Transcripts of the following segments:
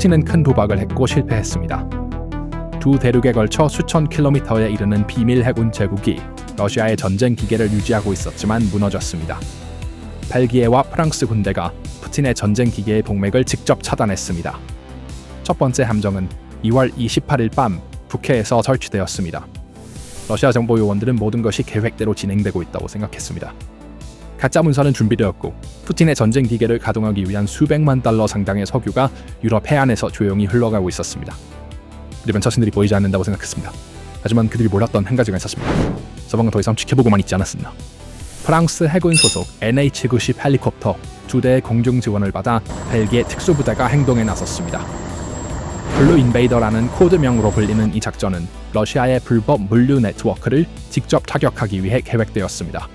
푸틴은 큰 도박을 했고 실패했습니다. 두 대륙에 걸쳐 수천 킬로미터에 이르는 비밀 해군 제국이 러시아의 전쟁 기계를 유지하고 있었지만 무너졌습니다. 벨기에와 프랑스 군대가 푸틴의 전쟁 기계의 동맥을 직접 차단했습니다. 첫 번째 함정은 2월 28일 밤 북해에서 설치되었습니다. 러시아 정보 요원들은 모든 것이 계획대로 진행되고 있다고 생각했습니다. 가짜 문서는 준비되었고 푸틴의 전쟁 기계를 가동하기 위한 수백만 달러 상당의 석유가 유럽 해안에서 조용히 흘러가고 있었습니다. 일본 자신들이 보이지 않는다고 생각했습니다. 하지만 그들이 몰랐던 한 가지가 있었습니다. 서방은 더 이상 지켜보고만 있지 않았습니다. 프랑스 해군 소속 NH-90 헬리콥터 2대의 공중 지원을 받아 벨기에 특수부대가 행동에 나섰습니다. 블루 인베이더라는 코드명으로 불리는 이 작전은 러시아의 불법 물류 네트워크를 직접 타격하기 위해 계획되었습니다.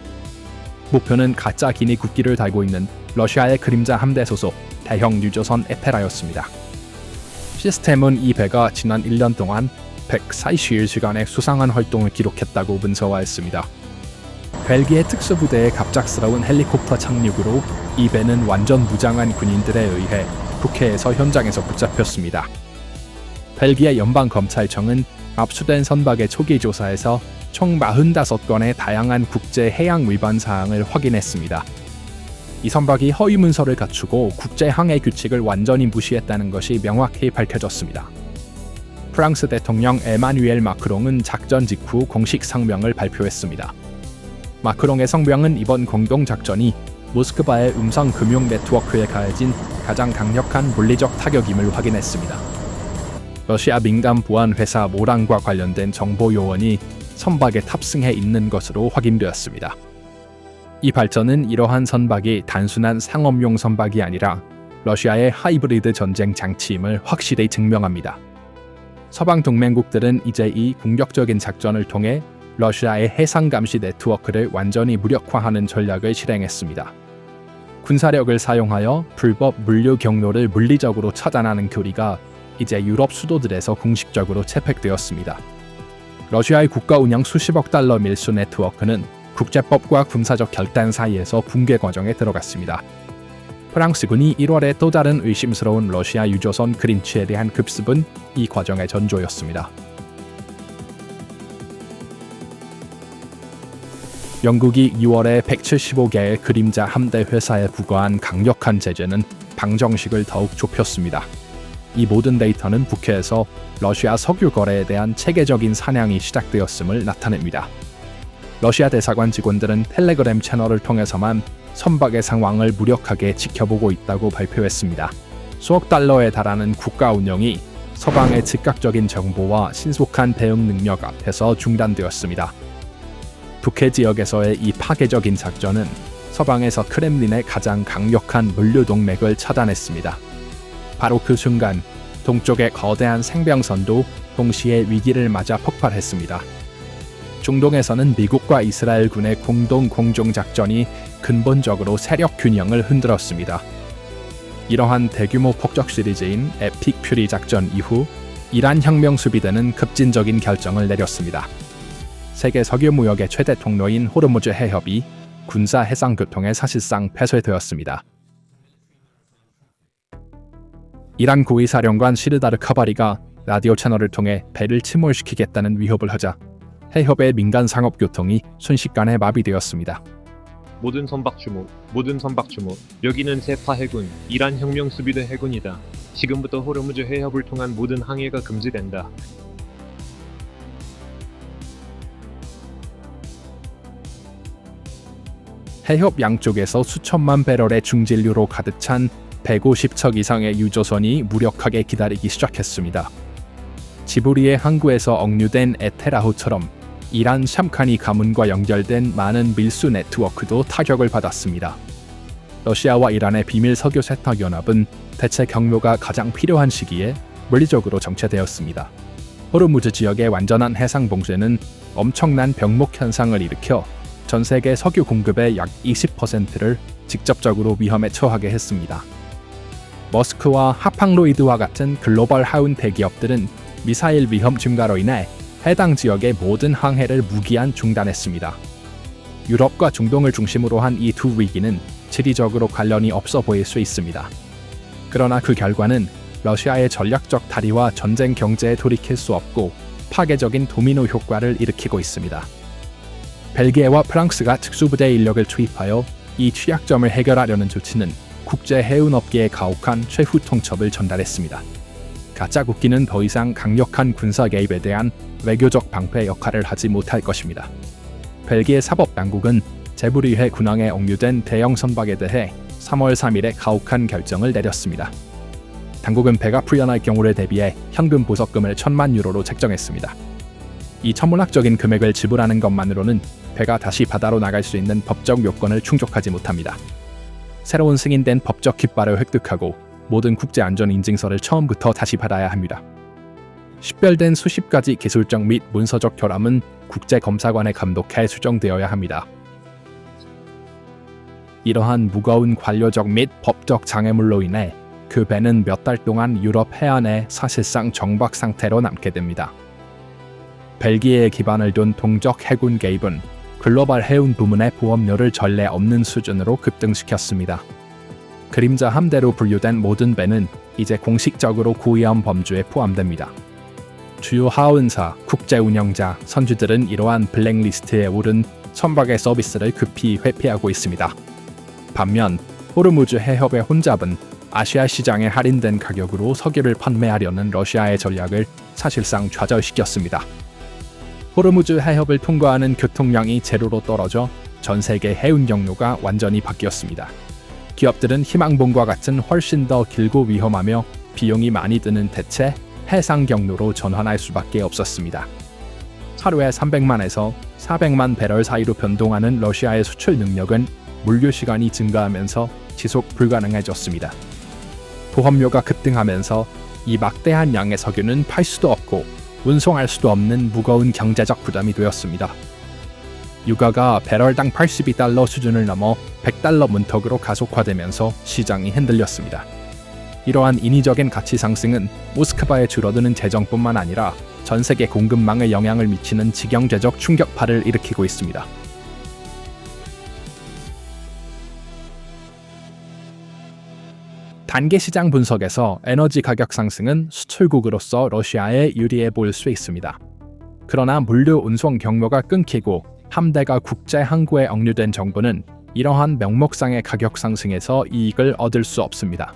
목표는 가짜 기니 국기를 달고 있는 러시아의 그림자 함대 소속 대형 유조선 에페라였습니다. 시스템은 이 배가 지난 1년 동안 141시간의 수상한 활동을 기록했다고 문서화했습니다. 벨기에 특수부대의 갑작스러운 헬리콥터 착륙으로 이 배는 완전 무장한 군인들에 의해 북해에서 현장에서 붙잡혔습니다. 벨기에 연방검찰청은 압수된 선박의 초기 조사에서 총 45건의 다양한 국제 해양 위반 사항을 확인했습니다. 이 선박이 허위 문서를 갖추고 국제 항해 규칙을 완전히 무시했다는 것이 명확히 밝혀졌습니다. 프랑스 대통령 에마뉘엘 마크롱은 작전 직후 공식 성명을 발표했습니다. 마크롱의 성명은 이번 공동작전이 모스크바의 음성 금융 네트워크에 가해진 가장 강력한 물리적 타격임을 확인했습니다. 러시아 민간 보안 회사 모란과 관련된 정보 요원이 선박에 탑승해 있는 것으로 확인되었습니다. 이 발전은 이러한 선박이 단순한 상업용 선박이 아니라 러시아의 하이브리드 전쟁 장치임을 확실히 증명합니다. 서방 동맹국들은 이제 이 공격적인 작전을 통해 러시아의 해상 감시 네트워크를 완전히 무력화하는 전략을 실행했습니다. 군사력을 사용하여 불법 물류 경로를 물리적으로 차단하는 교리가 이제 유럽 수도들에서 공식적으로 채택되었습니다. 러시아의 국가 운영 수십억 달러 밀수 네트워크는 국제법과 군사적 결단 사이에서 붕괴 과정에 들어갔습니다. 프랑스군이 1월에 또 다른 의심스러운 러시아 유조선 그린치에 대한 급습은 이 과정의 전조였습니다. 영국이 2월에 175개의 그림자 함대 회사에 부과한 강력한 제재는 방정식을 더욱 좁혔습니다. 이 모든 데이터는 북해에서 러시아 석유 거래에 대한 체계적인 사냥이 시작되었음을 나타냅니다. 러시아 대사관 직원들은 텔레그램 채널을 통해서만 선박의 상황을 무력하게 지켜보고 있다고 발표했습니다. 수억 달러에 달하는 국가 운영이 서방의 즉각적인 정보와 신속한 대응 능력 앞에서 중단되었습니다. 북해 지역에서의 이 파괴적인 작전은 서방에서 크렘린의 가장 강력한 물류 동맥을 차단했습니다. 바로 그 순간 동쪽의 거대한 생병선도 동시에 위기를 맞아 폭발했습니다. 중동에서는 미국과 이스라엘 군의 공동 공중작전이 근본적으로 세력 균형을 흔들었습니다. 이러한 대규모 폭격 시리즈인 에픽 퓨리 작전 이후 이란 혁명 수비대는 급진적인 결정을 내렸습니다. 세계 석유 무역의 최대 통로인 호르무즈 해협이 군사 해상 교통에 사실상 폐쇄되었습니다. 이란 고위 사령관 시르다르 카바리가 라디오 채널을 통해 배를 침몰시키겠다는 위협을 하자 해협의 민간 상업 교통이 순식간에 마비되었습니다. 모든 선박 주목, 여기는 세파 해군, 이란 혁명 수비대 해군이다. 지금부터 호르무즈 해협을 통한 모든 항해가 금지된다. 해협 양쪽에서 수천만 배럴의 중진류로 가득 찬 150척 이상의 유조선이 무력하게 기다리기 시작했습니다. 지브리의 항구에서 억류된 에테라호처럼 이란 샴카니 가문과 연결된 많은 밀수 네트워크도 타격을 받았습니다. 러시아와 이란의 비밀 석유 세탁 연합은 대체 경로가 가장 필요한 시기에 물리적으로 정체되었습니다. 호르무즈 지역의 완전한 해상 봉쇄는 엄청난 병목 현상을 일으켜 전 세계 석유 공급의 약 20%를 직접적으로 위험에 처하게 했습니다. 머스크와 하팡로이드와 같은 글로벌 하운 대기업들은 미사일 위험 증가로 인해 해당 지역의 모든 항해를 무기한 중단했습니다. 유럽과 중동을 중심으로 한 이 두 위기는 지리적으로 관련이 없어 보일 수 있습니다. 그러나 그 결과는 러시아의 전략적 다리와 전쟁 경제에 돌이킬 수 없고 파괴적인 도미노 효과를 일으키고 있습니다. 벨기에와 프랑스가 특수부대 인력을 투입하여 이 취약점을 해결하려는 조치는 국제 해운업계에 가혹한 최후 통첩을 전달했습니다. 가짜 국기는 더 이상 강력한 군사 개입에 대한 외교적 방패 역할을 하지 못할 것입니다. 벨기에 사법당국은 제브리해 군항에 억류된 대형 선박에 대해 3월 3일에 가혹한 결정을 내렸습니다. 당국은 배가 풀려날 경우를 대비해 현금 보석금을 1,000만 유로로 책정했습니다. 이 천문학적인 금액을 지불하는 것만으로는 배가 다시 바다로 나갈 수 있는 법적 요건을 충족하지 못합니다. 새로운 승인된 법적 깃발을 획득하고 모든 국제안전 인증서를 처음부터 다시 받아야 합니다. 식별된 수십 가지 기술적 및 문서적 결함은 국제검사관의 감독하에 수정되어야 합니다. 이러한 무거운 관료적 및 법적 장애물로 인해 그 배는 몇 달 동안 유럽 해안에 사실상 정박 상태로 남게 됩니다. 벨기에에 기반을 둔 동적 해군 개입은 글로벌 해운 부문의 보험료를 전례 없는 수준으로 급등시켰습니다. 그림자 함대로 분류된 모든 배는 이제 공식적으로 고위험 범주에 포함됩니다. 주요 하운사, 국제 운영자, 선주들은 이러한 블랙리스트에 오른 선박의 서비스를 급히 회피하고 있습니다. 반면 호르무즈 해협의 혼잡은 아시아 시장에 할인된 가격으로 석유를 판매하려는 러시아의 전략을 사실상 좌절시켰습니다. 호르무즈 해협을 통과하는 교통량이 제로로 떨어져 전 세계 해운 경로가 완전히 바뀌었습니다. 기업들은 희망봉과 같은 훨씬 더 길고 위험하며 비용이 많이 드는 대체 해상 경로로 전환할 수밖에 없었습니다. 하루에 300만에서 400만 배럴 사이로 변동하는 러시아의 수출 능력은 물류 시간이 증가하면서 지속 불가능해졌습니다. 보험료가 급등하면서 이 막대한 양의 석유는 팔 수도 없고 운송할 수도 없는 무거운 경제적 부담이 되었습니다. 유가가 배럴당 82달러 수준을 넘어 100달러 문턱으로 가속화되면서 시장이 흔들렸습니다. 이러한 인위적인 가치 상승은 모스크바의 줄어드는 재정뿐만 아니라 전 세계 공급망에 영향을 미치는 지경제적 충격파를 일으키고 있습니다. 단기 시장 분석에서 에너지 가격 상승은 수출국으로서 러시아에 유리해 보일 수 있습니다. 그러나 물류 운송 경로가 끊기고 함대가 국제 항구에 억류된 정부는 이러한 명목상의 가격 상승에서 이익을 얻을 수 없습니다.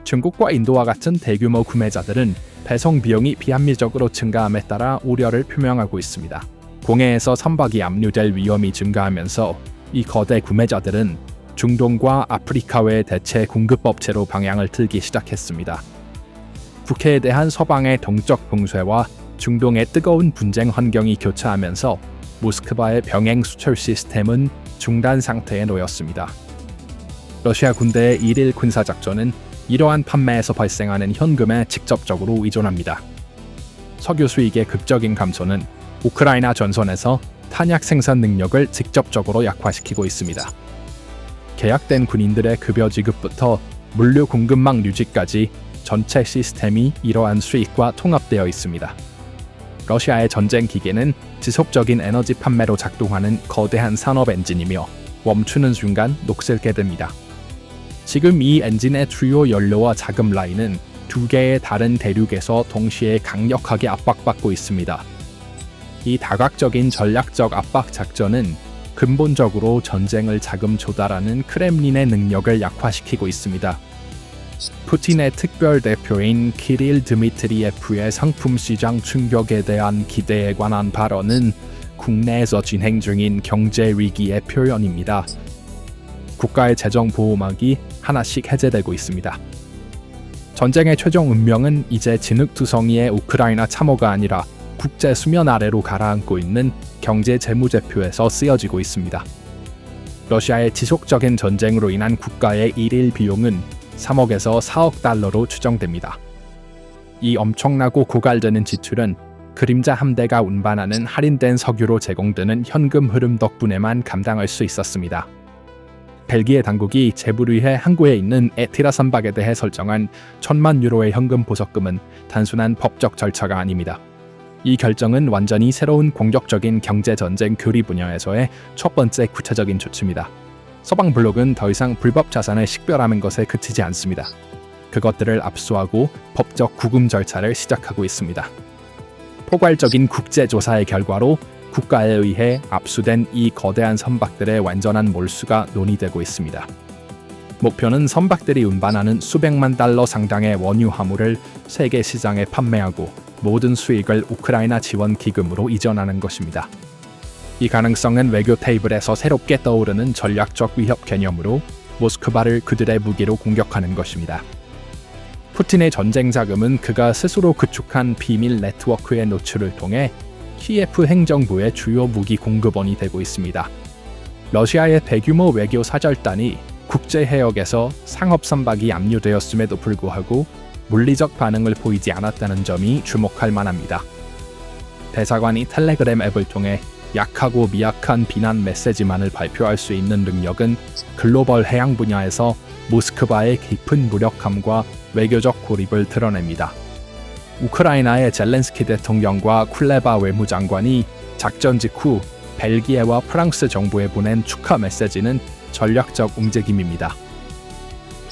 중국과 인도와 같은 대규모 구매자들은 배송 비용이 비합리적으로 증가함에 따라 우려를 표명하고 있습니다. 공해에서 선박이 압류될 위험이 증가하면서 이 거대 구매자들은 중동과 아프리카 외 대체 공급업체로 방향을 틀기 시작했습니다. 북해에 대한 서방의 동적 봉쇄와 중동의 뜨거운 분쟁 환경이 교차하면서 모스크바의 병행 수출 시스템은 중단 상태에 놓였습니다. 러시아 군대의 일일 군사작전은 이러한 판매에서 발생하는 현금에 직접적으로 의존합니다. 석유 수익의 급적인 감소는 우크라이나 전선에서 탄약 생산 능력을 직접적으로 약화시키고 있습니다. 계약된 군인들의 급여 지급부터 물류 공급망 유지까지 전체 시스템이 이러한 수익과 통합되어 있습니다. 러시아의 전쟁 기계는 지속적인 에너지 판매로 작동하는 거대한 산업 엔진이며 멈추는 순간 녹슬게 됩니다. 지금 이 엔진의 주요 연료와 자금 라인은 두 개의 다른 대륙에서 동시에 강력하게 압박받고 있습니다. 이 다각적인 전략적 압박 작전은 근본적으로 전쟁을 자금 조달하는 크렘린의 능력을 약화시키고 있습니다. 푸틴의 특별 대표인 키릴 드미트리예프의 상품 시장 충격에 대한 기대에 관한 발언은 국내에서 진행 중인 경제 위기의 표현입니다. 국가의 재정 보호막이 하나씩 해제되고 있습니다. 전쟁의 최종 운명은 이제 진흙투성이의 우크라이나 참호가 아니라 국제 수면 아래로 가라앉고 있는 경제 재무제표에서 쓰여지고 있습니다. 러시아의 지속적인 전쟁으로 인한 국가의 일일 비용은 3억에서 4억 달러로 추정됩니다. 이 엄청나고 고갈되는 지출은 그림자 함대가 운반하는 할인된 석유로 제공되는 현금 흐름 덕분에만 감당할 수 있었습니다. 벨기에 당국이 제브리해 항구에 있는 에티라 선박에 대해 설정한 1,000만 유로의 현금 보석금은 단순한 법적 절차가 아닙니다. 이 결정은 완전히 새로운 공격적인 경제전쟁 교리 분야에서의 첫 번째 구체적인 조치입니다. 서방 블록은 더 이상 불법 자산을 식별하는 것에 그치지 않습니다. 그것들을 압수하고 법적 구금 절차를 시작하고 있습니다. 포괄적인 국제조사의 결과로 국가에 의해 압수된 이 거대한 선박들의 완전한 몰수가 논의되고 있습니다. 목표는 선박들이 운반하는 수백만 달러 상당의 원유 화물을 세계 시장에 판매하고 모든 수익을 우크라이나 지원 기금으로 이전하는 것입니다. 이 가능성은 외교 테이블에서 새롭게 떠오르는 전략적 위협 개념으로 모스크바를 그들의 무기로 공격하는 것입니다. 푸틴의 전쟁 자금은 그가 스스로 구축한 비밀 네트워크의 노출을 통해 키예프 행정부의 주요 무기 공급원이 되고 있습니다. 러시아의 대규모 외교 사절단이 국제 해역에서 상업 선박이 압류되었음에도 불구하고 물리적 반응을 보이지 않았다는 점이 주목할 만합니다. 대사관이 텔레그램 앱을 통해 약하고 미약한 비난 메시지만을 발표할 수 있는 능력은 글로벌 해양 분야에서 모스크바의 깊은 무력함과 외교적 고립을 드러냅니다. 우크라이나의 젤렌스키 대통령과 쿨레바 외무장관이 작전 직후 벨기에와 프랑스 정부에 보낸 축하 메시지는 전략적 움직임입니다.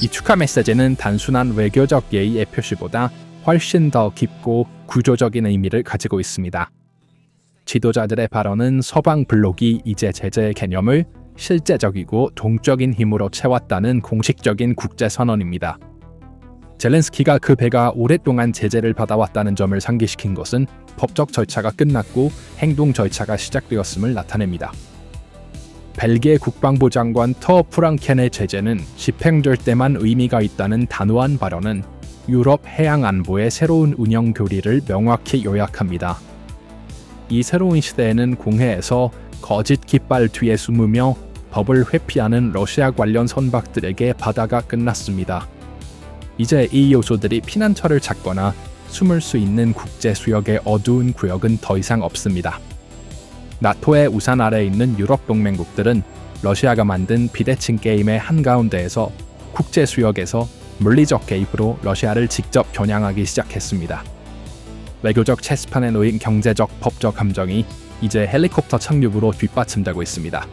이 축하 메시지는 단순한 외교적 예의의 표시보다 훨씬 더 깊고 구조적인 의미를 가지고 있습니다. 지도자들의 발언은 서방 블록이 이제 제재의 개념을 실제적이고 동적인 힘으로 채웠다는 공식적인 국제 선언입니다. 젤렌스키가 그 배가 오랫동안 제재를 받아왔다는 점을 상기시킨 것은 법적 절차가 끝났고 행동 절차가 시작되었음을 나타냅니다. 벨기에 국방부 장관 터 프랑켄의 제재는 집행될 때만 의미가 있다는 단호한 발언은 유럽 해양 안보의 새로운 운영 교리를 명확히 요약합니다. 이 새로운 시대에는 공해에서 거짓 깃발 뒤에 숨으며 법을 회피하는 러시아 관련 선박들에게 바다가 끝났습니다. 이제 이 요소들이 피난처를 찾거나 숨을 수 있는 국제 수역의 어두운 구역은 더 이상 없습니다. 나토의 우산 아래에 있는 유럽 동맹국들은 러시아가 만든 비대칭 게임의 한가운데에서 국제 수역에서 물리적 개입으로 러시아를 직접 겨냥하기 시작했습니다. 외교적 체스판에 놓인 경제적 법적 함정이 이제 헬리콥터 착륙으로 뒷받침되고 있습니다.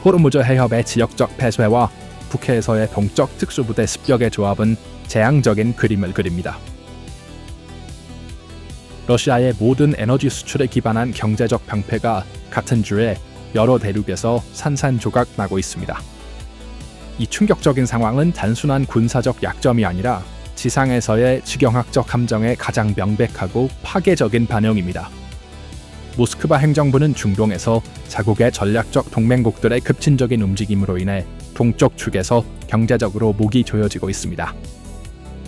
호르무즈 해협의 지역적 폐쇄와 북해에서의 동적 특수부대 습격의 조합은 재앙적인 그림을 그립니다. 러시아의 모든 에너지 수출에 기반한 경제적 병폐가 같은 주에 여러 대륙에서 산산조각 나고 있습니다. 이 충격적인 상황은 단순한 군사적 약점이 아니라 지상에서의 지경학적 함정의 가장 명백하고 파괴적인 반영입니다. 모스크바 행정부는 중동에서 자국의 전략적 동맹국들의 급진적인 움직임으로 인해 동쪽 축에서 경제적으로 목이 조여지고 있습니다.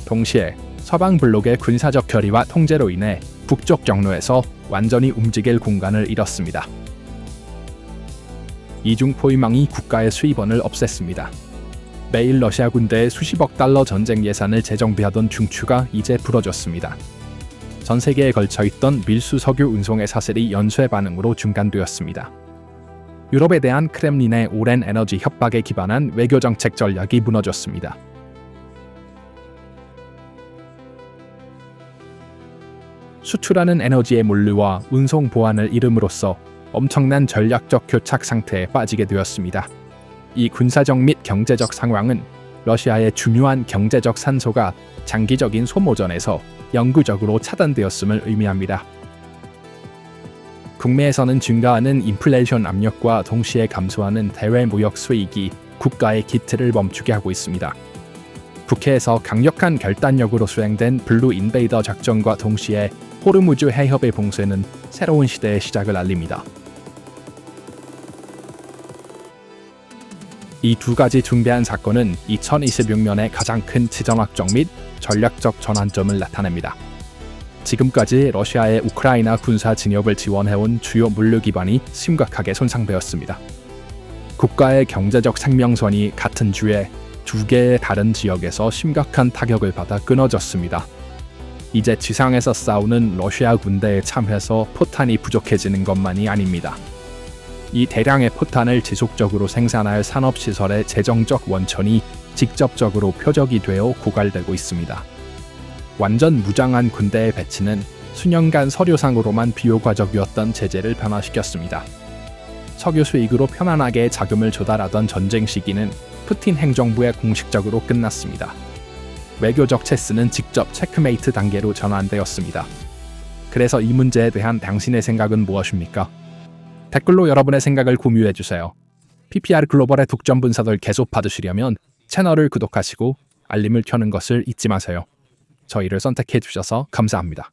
동시에 서방 블록의 군사적 결의와 통제로 인해 북쪽 경로에서 완전히 움직일 공간을 잃었습니다. 이중 포위망이 국가의 수입원을 없앴습니다. 매일 러시아 군대의 수십억 달러 전쟁 예산을 재정비하던 중추가 이제 부러졌습니다. 전 세계에 걸쳐 있던 밀수 석유 운송의 사슬이 연쇄 반응으로 중단되었습니다. 유럽에 대한 크렘린의 오랜 에너지 협박에 기반한 외교 정책 전략이 무너졌습니다. 수출하는 에너지의 물류와 운송 보안을 잃음으로써 엄청난 전략적 교착 상태에 빠지게 되었습니다. 이 군사적 및 경제적 상황은 러시아의 중요한 경제적 산소가 장기적인 소모전에서 영구적으로 차단되었음을 의미합니다. 국내에서는 증가하는 인플레이션 압력과 동시에 감소하는 대외 무역 수익이 국가의 기틀을 멈추게 하고 있습니다. 북해에서 강력한 결단력으로 수행된 블루 인베이더 작전과 동시에 호르무즈 해협의 봉쇄는 새로운 시대의 시작을 알립니다. 이 두 가지 중대한 사건은 2026년의 가장 큰 지정학적 및 전략적 전환점을 나타냅니다. 지금까지 러시아의 우크라이나 군사 진협을 지원해온 주요 물류 기반이 심각하게 손상되었습니다. 국가의 경제적 생명선이 같은 주에 두 개의 다른 지역에서 심각한 타격을 받아 끊어졌습니다. 이제 지상에서 싸우는 러시아 군대에 참해서 포탄이 부족해지는 것만이 아닙니다. 이 대량의 포탄을 지속적으로 생산할 산업시설의 재정적 원천이 직접적으로 표적이 되어 고갈되고 있습니다. 완전 무장한 군대의 배치는 수년간 서류상으로만 비효과적이었던 제재를 변화시켰습니다. 석유 수익으로 편안하게 자금을 조달하던 전쟁 시기는 푸틴 행정부에 공식적으로 끝났습니다. 외교적 체스는 직접 체크메이트 단계로 전환되었습니다. 그래서 이 문제에 대한 당신의 생각은 무엇입니까? 댓글로 여러분의 생각을 공유해주세요. PPR 글로벌의 독점 분석을 계속 받으시려면 채널을 구독하시고 알림을 켜는 것을 잊지 마세요. 저희를 선택해 주셔서 감사합니다.